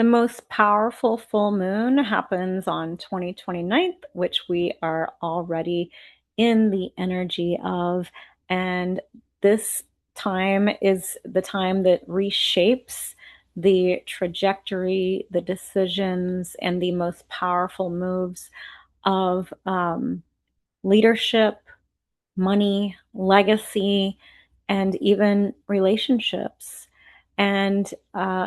The most powerful full moon happens on 2029, which we are already in the energy of. And this time is the time that reshapes the trajectory, the decisions, and the most powerful moves of leadership, money, legacy, and even relationships. And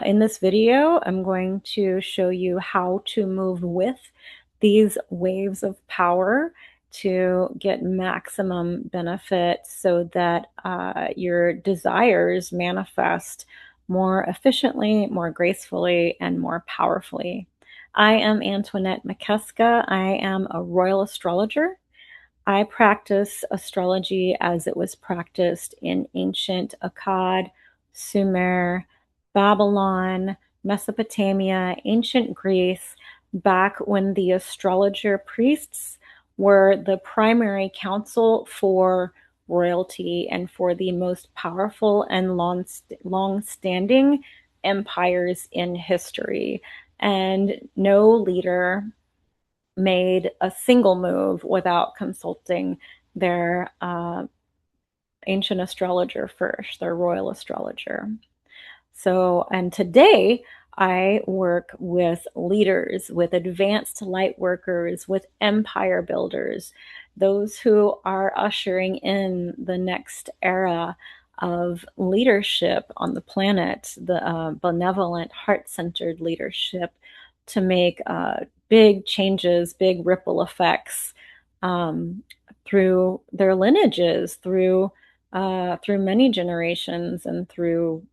in this video, I'm going to show you how to move with these waves of power to get maximum benefit so that your desires manifest more efficiently, more gracefully, and more powerfully. I am Antoinette McKeska. I am a royal astrologer. I practice astrology as it was practiced in ancient Akkad, Sumer, Babylon, Mesopotamia, ancient Greece, back when the astrologer priests were the primary counsel for royalty and for the most powerful and long-standing empires in history. And no leader made a single move without consulting their ancient astrologer first, their royal astrologer. So, and today I work with leaders, with advanced light workers, with empire builders, those who are ushering in the next era of leadership on the planet, the benevolent, heart-centered leadership to make big changes, big ripple effects through their lineages, through many generations, and through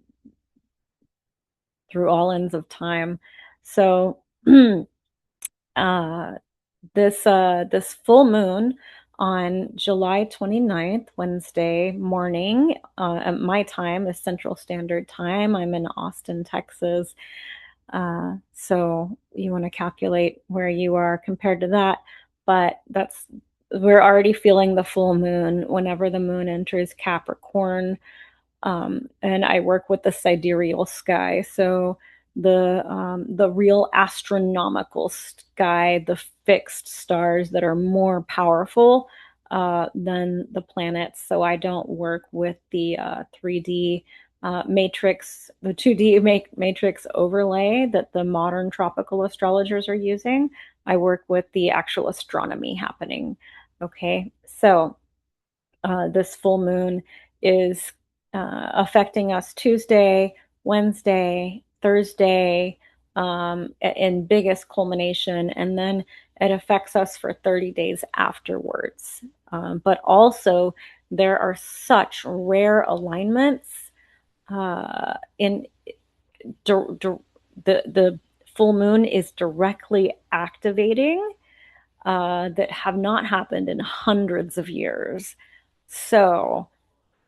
all ends of time. So this full moon on July 29th, Wednesday morning, at my time is Central Standard Time. I'm in Austin, Texas. So you want to calculate where you are compared to that, but we're already feeling the full moon whenever the moon enters Capricorn. And I work with the sidereal sky, so the real astronomical sky, the fixed stars that are more powerful than the planets. So I don't work with the 3D matrix, the 2D matrix overlay that the modern tropical astrologers are using. I work with the actual astronomy happening. Okay, so this full moon is affecting us Tuesday, Wednesday, Thursday, in biggest culmination, and then it affects us for 30 days afterwards. But also, there are such rare alignments in the full moon is directly activating that have not happened in hundreds of years. So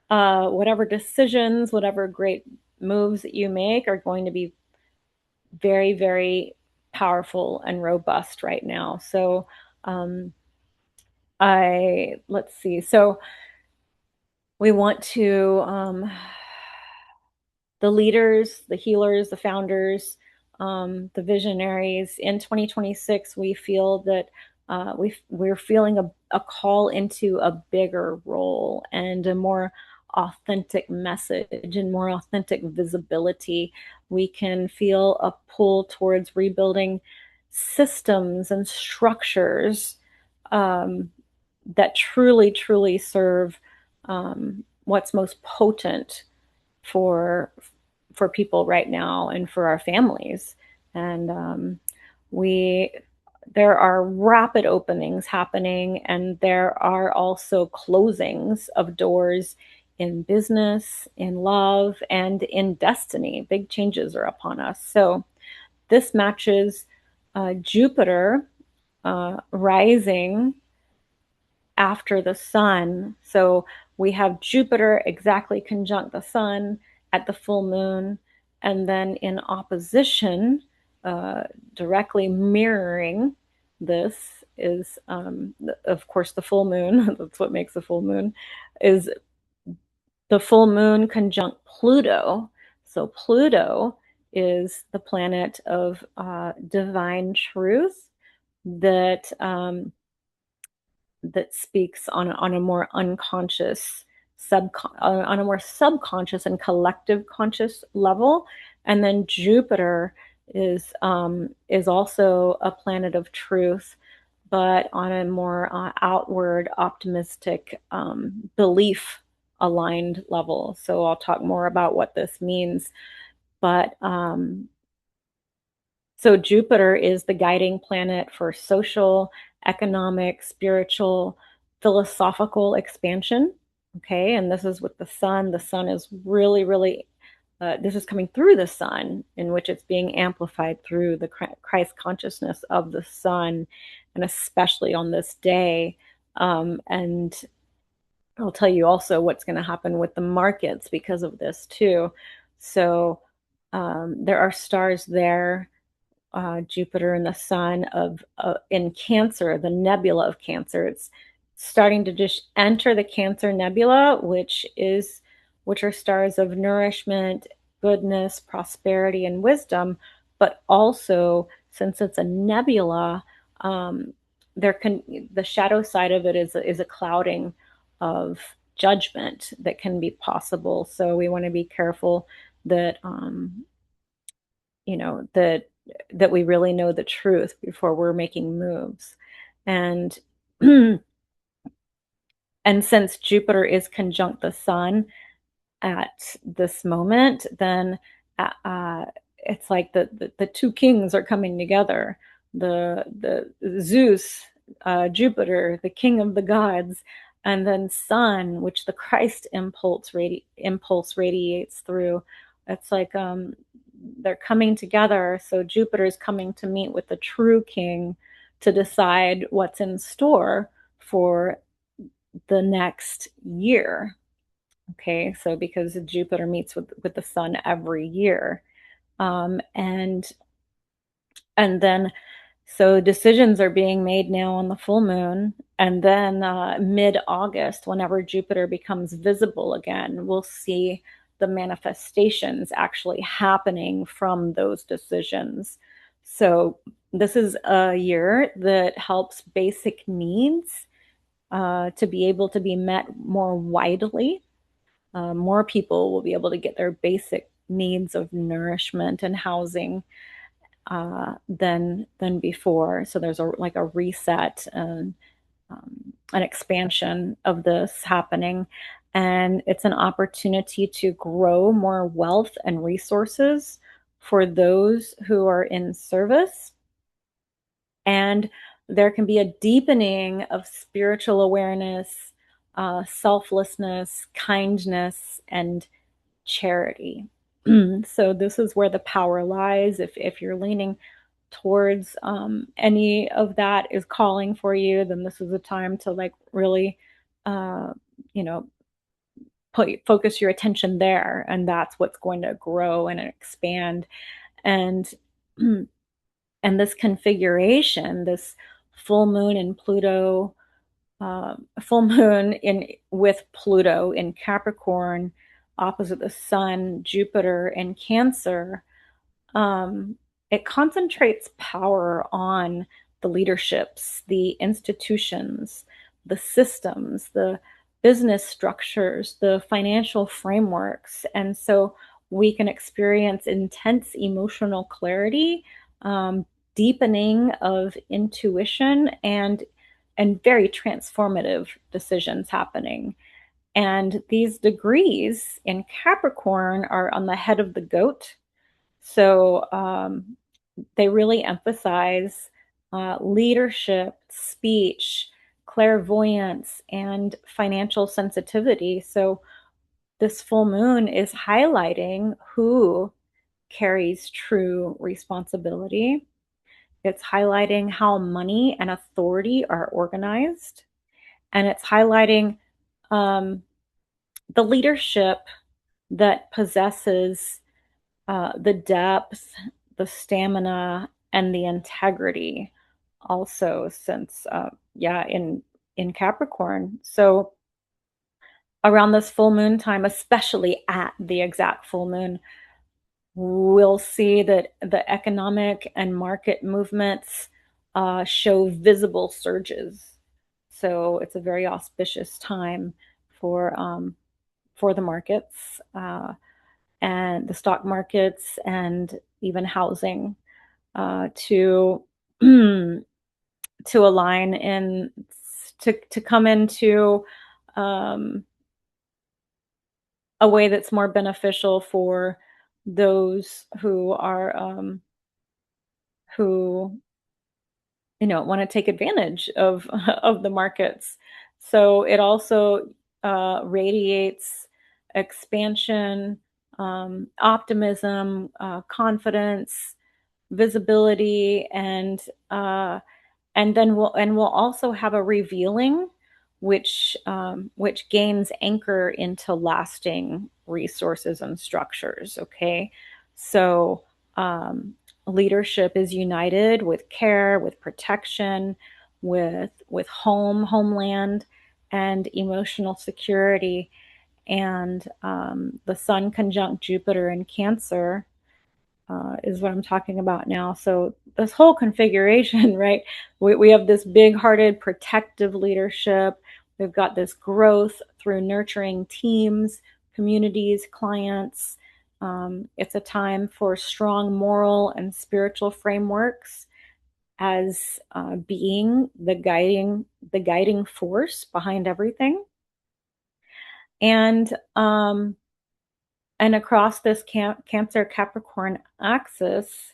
whatever decisions, whatever great moves that you make are going to be very, very powerful and robust right now. So let's see. So we want to, the leaders, the healers, the founders, the visionaries in 2026, we feel that we're feeling a call into a bigger role and a more authentic message and more authentic visibility. We can feel a pull towards rebuilding systems and structures that truly, truly serve what's most potent for people right now and for our families. And there are rapid openings happening, and there are also closings of doors in business, in love, and in destiny. Big changes are upon us. So this matches Jupiter rising after the sun. So we have Jupiter exactly conjunct the sun at the full moon, and then in opposition, directly mirroring this is, of course, the full moon. That's what makes the full moon, is the full moon conjunct Pluto. So Pluto is the planet of divine truth that that speaks on a more unconscious on a more subconscious and collective conscious level. And then Jupiter is also a planet of truth, but on a more outward, optimistic, belief aligned level. So I'll talk more about what this means. But so Jupiter is the guiding planet for social, economic, spiritual, philosophical expansion. Okay, and this is with the sun. The sun is really, really, this is coming through the sun, in which it's being amplified through the Christ consciousness of the sun, and especially on this day. And I'll tell you also what's going to happen with the markets because of this too. So there are stars there, Jupiter and the Sun of in Cancer, the nebula of Cancer. It's starting to just enter the Cancer nebula, which are stars of nourishment, goodness, prosperity, and wisdom. But also, since it's a nebula, the shadow side of it is a clouding of judgment that can be possible. So we want to be careful that that we really know the truth before we're making moves. And and since Jupiter is conjunct the sun at this moment, then uh, it's like the two kings are coming together. The Zeus, Jupiter, the king of the gods, and then Sun, which the Christ impulse radiates through. It's like they're coming together. So Jupiter is coming to meet with the true king to decide what's in store for the next year. Okay, so because Jupiter meets with the sun every year. And then so decisions are being made now on the full moon, and then mid-August, whenever Jupiter becomes visible again, we'll see the manifestations actually happening from those decisions. So this is a year that helps basic needs to be able to be met more widely. More people will be able to get their basic needs of nourishment and housing than before. So there's like a reset and an expansion of this happening, and it's an opportunity to grow more wealth and resources for those who are in service. And there can be a deepening of spiritual awareness, selflessness, kindness, and charity. So this is where the power lies. If you're leaning towards any of that is calling for you, then this is a time to like really, uh, you know, focus your attention there, and that's what's going to grow and expand. And and this configuration, this full moon in Pluto, full moon in with Pluto in Capricorn, opposite the Sun, Jupiter in Cancer, um, it concentrates power on the leaderships, the institutions, the systems, the business structures, the financial frameworks. And so we can experience intense emotional clarity, deepening of intuition, and very transformative decisions happening. And these degrees in Capricorn are on the head of the goat. So they really emphasize leadership, speech, clairvoyance, and financial sensitivity. So this full moon is highlighting who carries true responsibility. It's highlighting how money and authority are organized. And it's highlighting um, the leadership that possesses the depth, the stamina, and the integrity also, since in Capricorn. So around this full moon time, especially at the exact full moon, we'll see that the economic and market movements show visible surges. So it's a very auspicious time for the markets and the stock markets and even housing to to align in to come into um, a way that's more beneficial for those who are who want to take advantage of of the markets. So it also radiates expansion, optimism, confidence, visibility, uh, and then we'll also have a revealing, which gains anchor into lasting resources and structures. Okay, so leadership is united with care, with protection, with homeland, and emotional security. And the Sun conjunct Jupiter in Cancer is what I'm talking about now. So this whole configuration, right? We have this big-hearted, protective leadership. We've got this growth through nurturing teams, communities, clients. It's a time for strong moral and spiritual frameworks as being the guiding force behind everything. And and across this Cancer Capricorn axis,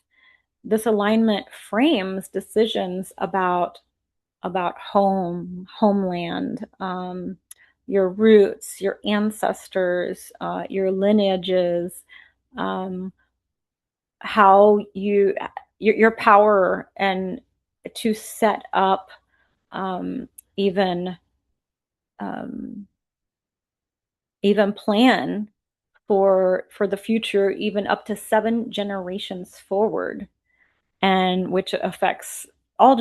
this alignment frames decisions about homeland, your roots, your ancestors, your lineages, um, how your power, and to set up um, even um, even plan for the future, even up to 7 generations forward, and which affects all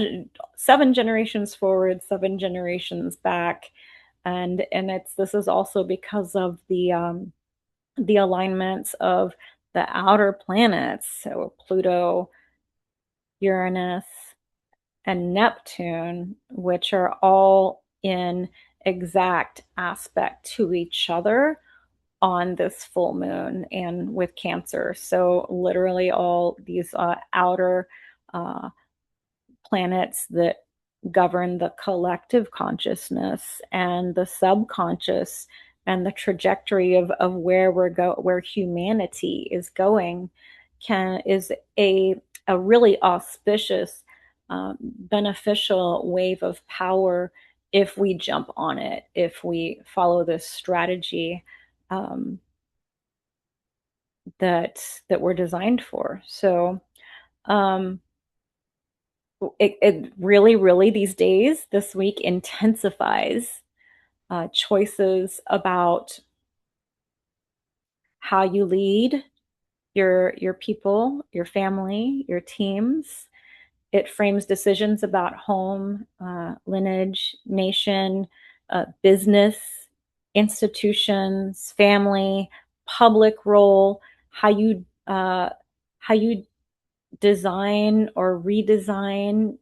7 generations forward, 7 generations back. And it's this is also because of the alignments of the outer planets, so Pluto, Uranus, and Neptune, which are all in exact aspect to each other on this full moon and with Cancer. So literally all these outer uh, planets that govern the collective consciousness and the subconscious and the trajectory of where humanity is going is a really auspicious beneficial wave of power if we jump on it, if we follow this strategy um, that we're designed for. So um, it really, really these days, this week intensifies choices about how you lead your people, your family, your teams. It frames decisions about home, lineage, nation, business, institutions, family, public role, how you uh, how you design or redesign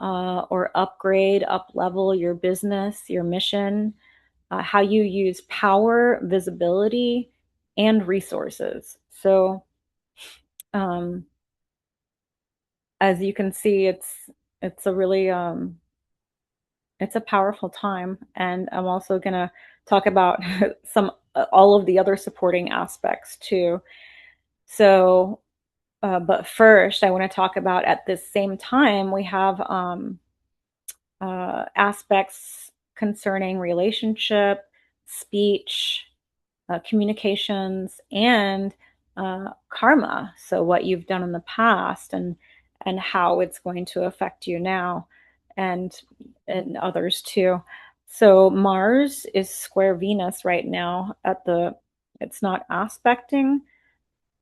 or upgrade, up level your business, your mission, how you use power, visibility, and resources. So, um, as you can see, it's a really it's a powerful time, and I'm also gonna talk about some all of the other supporting aspects too. So, but first, I want to talk about at this same time we have aspects concerning relationship, speech, communications, and karma. So what you've done in the past and how it's going to affect you now, and others too. So Mars is square Venus right now at the. It's not aspecting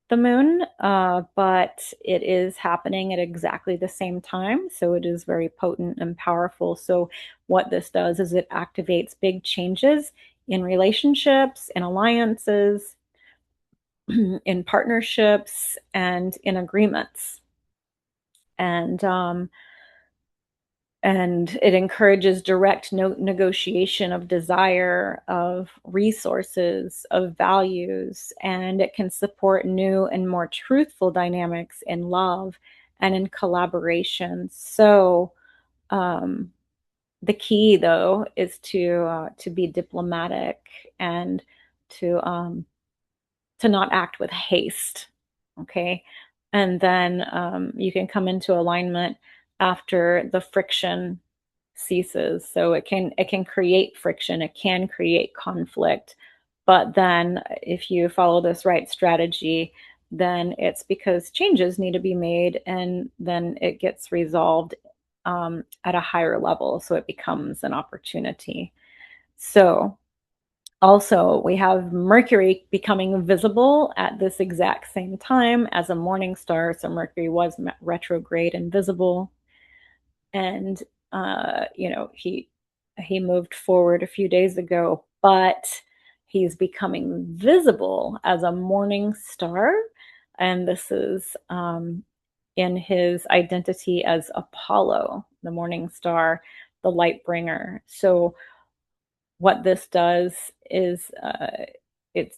the moon, but it is happening at exactly the same time. So it is very potent and powerful. So, what this does is it activates big changes in relationships and alliances, in partnerships and in agreements. And and it encourages direct negotiation of desire, of resources, of values, and it can support new and more truthful dynamics in love and in collaboration. So, um, the key, though, is to be diplomatic and to to not act with haste. Okay, and then you can come into alignment after the friction ceases. So it can create friction, it can create conflict, but then if you follow this right strategy, then it's because changes need to be made, and then it gets resolved at a higher level, so it becomes an opportunity. So also, we have Mercury becoming visible at this exact same time as a morning star. So Mercury was retrograde and visible, and he moved forward a few days ago, but he's becoming visible as a morning star, and this is in his identity as Apollo, the morning star, the light bringer. So what this does is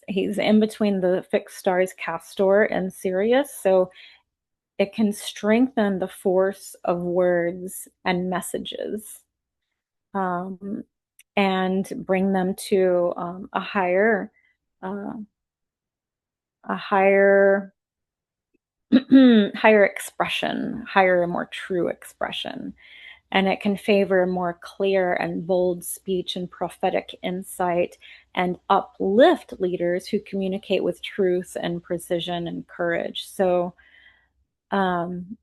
he's in between the fixed stars Castor and Sirius, so it can strengthen the force of words and messages, um, and bring them to uh, a higher higher expression, higher, more true expression. And it can favor more clear and bold speech and prophetic insight, and uplift leaders who communicate with truth and precision and courage. Um,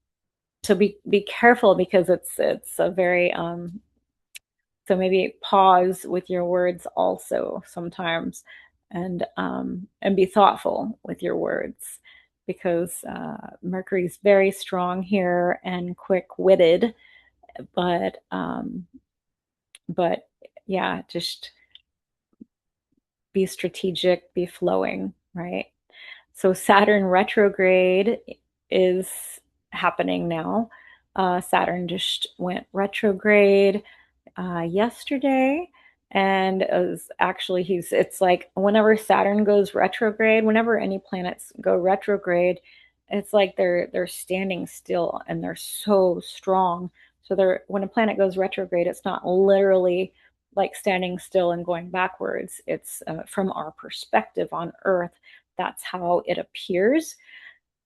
so be careful, because it's a very so maybe pause with your words also sometimes, and be thoughtful with your words, because Mercury's very strong here and quick-witted, but but yeah, just be strategic, be flowing, right? So Saturn retrograde is happening now. Saturn just went retrograde yesterday, and it was actually he's it's like whenever Saturn goes retrograde, whenever any planets go retrograde, it's like they're standing still and they're so strong. So they're when a planet goes retrograde, it's not literally like standing still and going backwards. It's from our perspective on Earth, that's how it appears,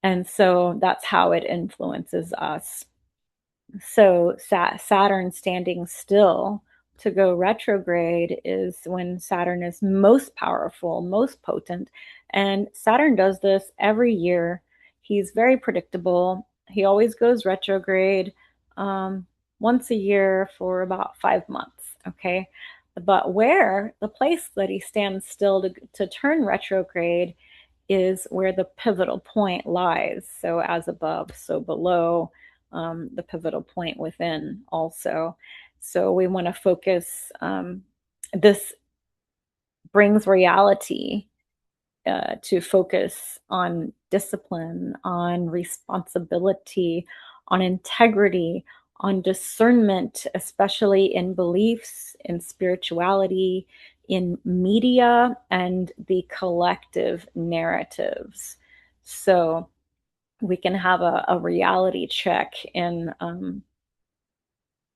and so that's how it influences us. So Saturn standing still to go retrograde is when Saturn is most powerful, most potent. And Saturn does this every year. He's very predictable. He always goes retrograde um, once a year for about 5 months. Okay. But where the place that he stands still to turn retrograde is where the pivotal point lies. So, as above, so below, the pivotal point within also. So, we want to focus. This brings reality to focus on discipline, on responsibility, on integrity, on discernment, especially in beliefs, in spirituality, in media, and the collective narratives. So we can have a reality check in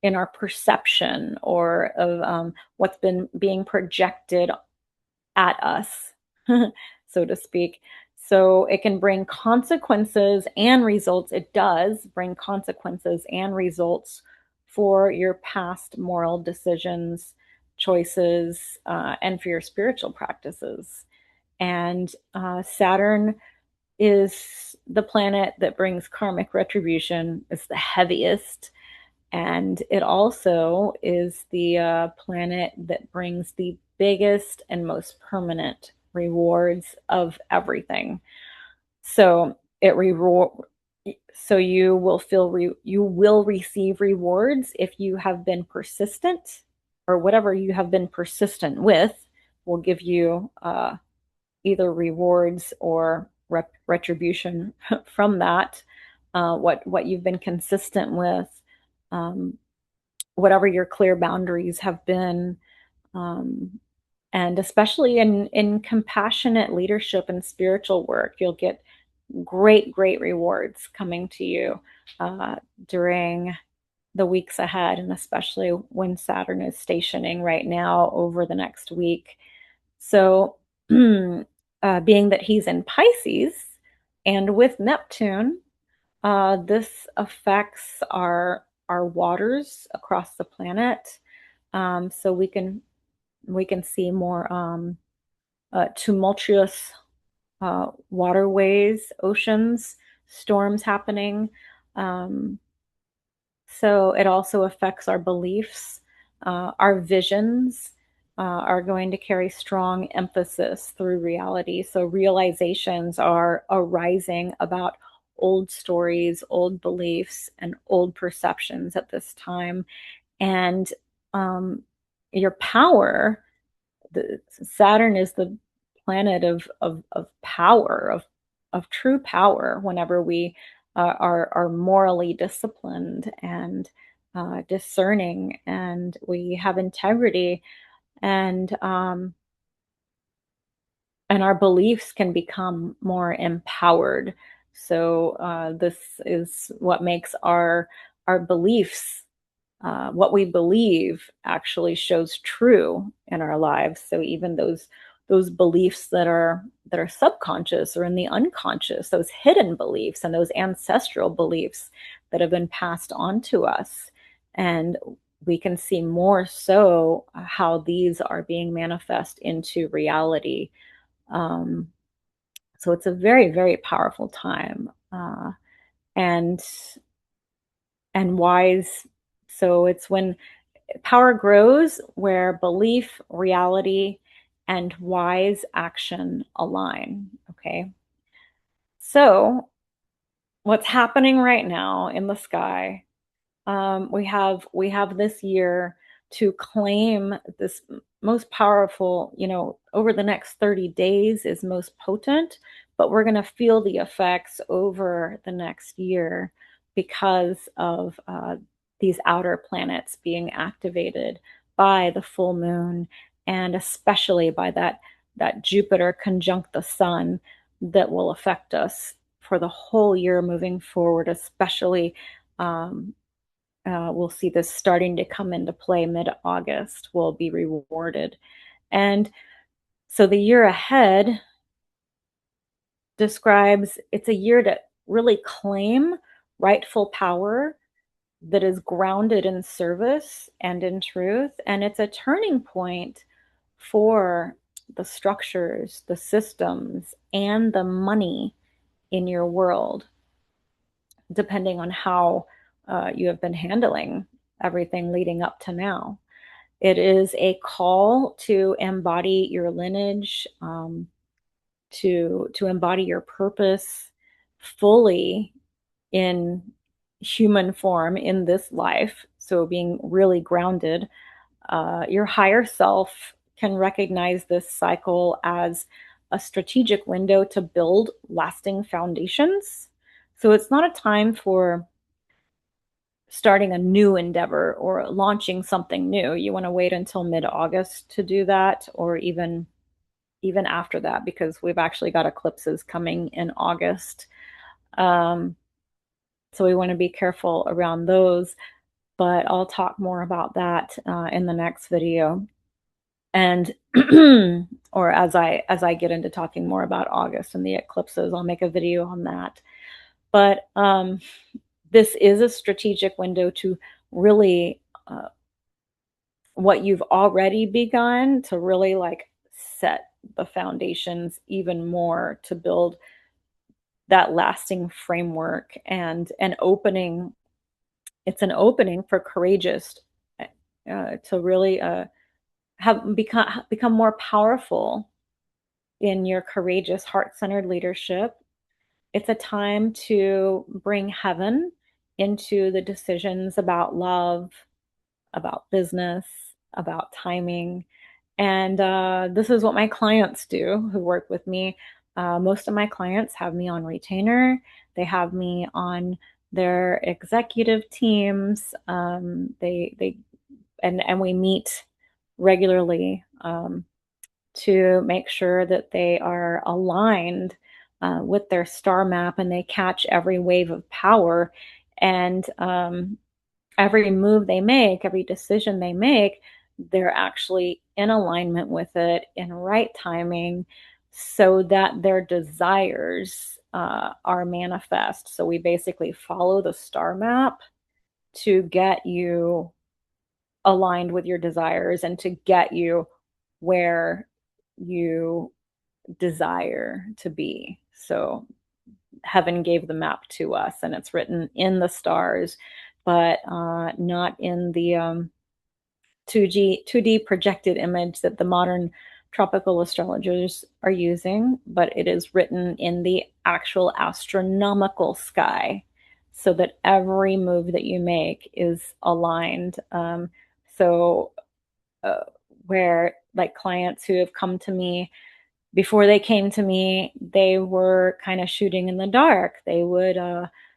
our perception, or of what's been being projected at us, so to speak. So it can bring consequences and results. It does bring consequences and results for your past moral decisions, choices, and for your spiritual practices. And Saturn is the planet that brings karmic retribution. It's the heaviest, and it also is the planet that brings the biggest and most permanent rewards of everything. So it reward. So you will receive rewards if you have been persistent, or whatever you have been persistent with will give you either rewards or retribution from that, what you've been consistent with, um, whatever your clear boundaries have been, um, and especially in compassionate leadership and spiritual work, you'll get great rewards coming to you during the weeks ahead, and especially when Saturn is stationing right now over the next week. So, being that he's in Pisces and with Neptune, this affects our waters across the planet. So we can see more tumultuous waterways, oceans, storms happening. Um, so it also affects our beliefs. Our visions are going to carry strong emphasis through reality. So realizations are arising about old stories, old beliefs, and old perceptions at this time. And um, your power, Saturn is the planet of power, of true power. Whenever we are morally disciplined and discerning, and we have integrity, and our beliefs can become more empowered. So this is what makes our beliefs, what we believe actually shows true in our lives. So even those beliefs that are subconscious or in the unconscious, those hidden beliefs and those ancestral beliefs that have been passed on to us, and we can see more so how these are being manifest into reality. Um, so it's a very powerful time, and wise. So it's when power grows where belief, reality, and wise action align. Okay. So, what's happening right now in the sky? We have this year to claim this most powerful. Over the next 30 days is most potent, but we're going to feel the effects over the next year because of these outer planets being activated by the full moon, and especially by that Jupiter conjunct the sun, that will affect us for the whole year moving forward. Especially, um, we'll see this starting to come into play mid-August. Will be rewarded. And so the year ahead describes, it's a year to really claim rightful power that is grounded in service and in truth. And it's a turning point for the structures, the systems, and the money in your world, depending on how you have been handling everything leading up to now. It is a call to embody your lineage, to embody your purpose fully in human form in this life. So being really grounded. Your higher self can recognize this cycle as a strategic window to build lasting foundations. So it's not a time for starting a new endeavor or launching something new. You want to wait until mid-August to do that, or even after that, because we've actually got eclipses coming in August. Um, so we want to be careful around those, but I'll talk more about that in the next video. And or as I get into talking more about August and the eclipses, I'll make a video on that. But this is a strategic window to really what you've already begun to really like set the foundations even more to build that lasting framework, and an opening. It's an opening for courageous to really have become more powerful in your courageous heart-centered leadership. It's a time to bring heaven into the decisions about love, about business, about timing. And this is what my clients do who work with me. most of my clients have me on retainer. They have me on their executive teams. And we meet regularly to make sure that they are aligned with their star map and they catch every wave of power. And every move they make, every decision they make, they're actually in alignment with it in right timing so that their desires are manifest. So we basically follow the star map to get you aligned with your desires and to get you where you desire to be. So heaven gave the map to us and it's written in the stars, but not in the 2D projected image that the modern tropical astrologers are using, but it is written in the actual astronomical sky so that every move that you make is aligned. So, uh, where like clients who have come to me before they came to me, they were kind of shooting in the dark. They would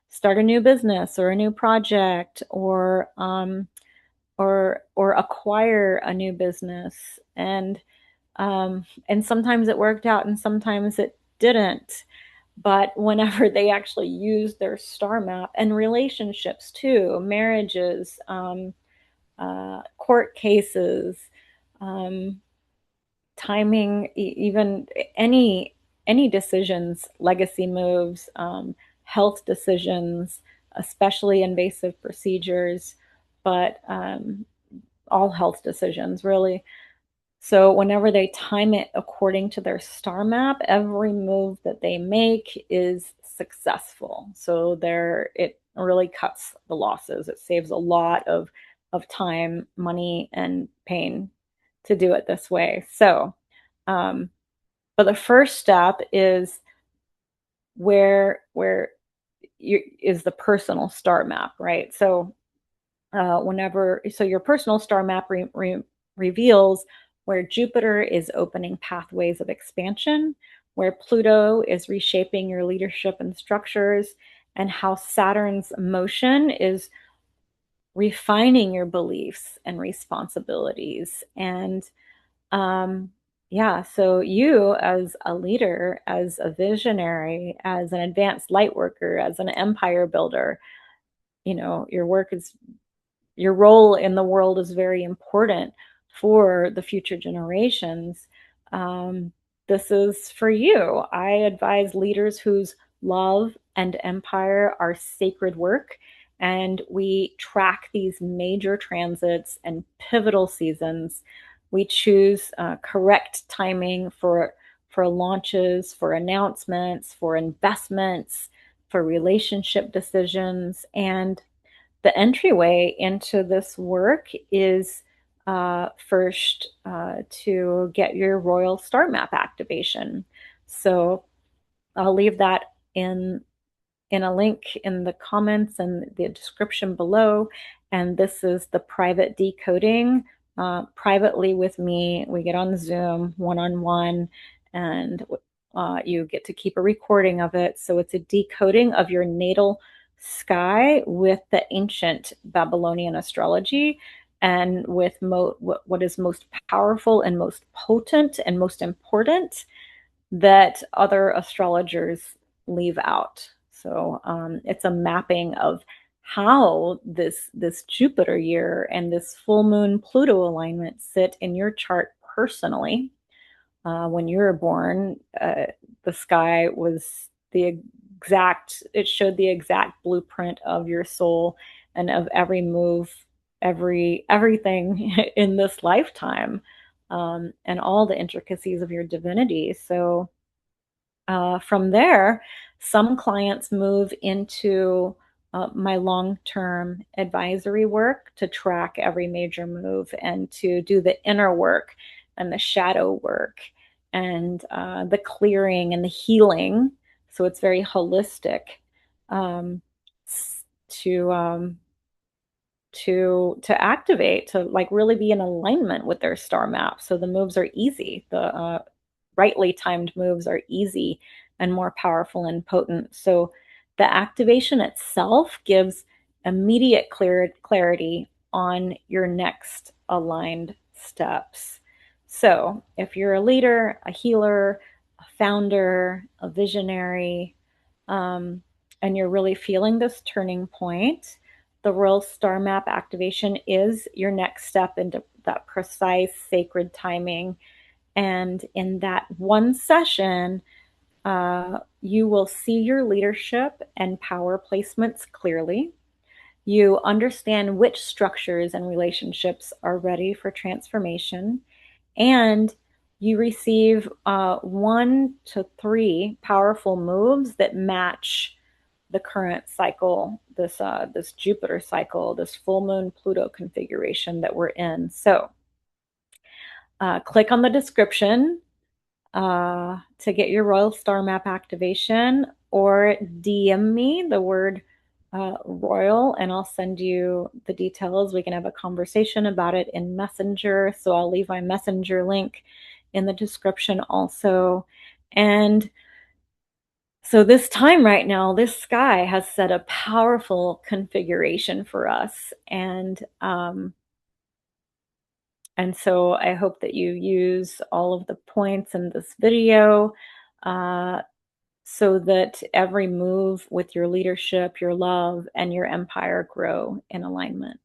start a new business or a new project or acquire a new business, and sometimes it worked out and sometimes it didn't. But whenever they actually used their star map and relationships too, marriages, court cases, um, timing, even any decisions, legacy moves, health decisions, especially invasive procedures, but all health decisions really. So whenever they time it according to their star map, every move that they make is successful. So it really cuts the losses. It saves a lot of time, money, and pain to do it this way. So, um, but the first step is where is the personal star map, right? So your personal star map reveals where Jupiter is opening pathways of expansion, where Pluto is reshaping your leadership and structures, and how Saturn's motion is refining your beliefs and responsibilities. And yeah, so you as a leader, as a visionary, as an advanced light worker, as an empire builder, your role in the world is very important for the future generations. Um, this is for you. I advise leaders whose love and empire are sacred work, and we track these major transits and pivotal seasons. We choose correct timing for launches, for announcements, for investments, for relationship decisions, and the entryway into this work is first to get your royal star map activation. So I'll leave that in a link in the comments and the description below. And this is the private decoding privately with me. We get on Zoom one-on-one, and you get to keep a recording of it. So it's a decoding of your natal sky with the ancient Babylonian astrology and with what is most powerful and most potent and most important that other astrologers leave out. So it's a mapping of how this Jupiter year and this full moon Pluto alignment sit in your chart personally. When you were born, the sky was it showed the exact blueprint of your soul and of every move, everything in this lifetime, and all the intricacies of your divinity. So from there, some clients move into my long-term advisory work to track every major move and to do the inner work and the shadow work and the clearing and the healing. So it's very holistic um, to to activate, to like really be in alignment with their star map. So the moves are easy. rightly timed moves are easy and more powerful and potent. So the activation itself gives immediate clarity on your next aligned steps. So if you're a leader, a healer, a founder, a visionary, and you're really feeling this turning point, the Royal Star Map activation is your next step into that precise sacred timing. And in that one session, you will see your leadership and power placements clearly. You understand which structures and relationships are ready for transformation, and you receive 1 to 3 powerful moves that match the current cycle, this Jupiter cycle, this full moon Pluto configuration that we're in. So click on the description to get your Royal Star Map activation, or DM me the word royal, and I'll send you the details. We can have a conversation about it in Messenger. So I'll leave my Messenger link in the description also. And so this time right now, this sky has set a powerful configuration for us. And so I hope that you use all of the points in this video uh, so that every move with your leadership, your love, and your empire grow in alignment.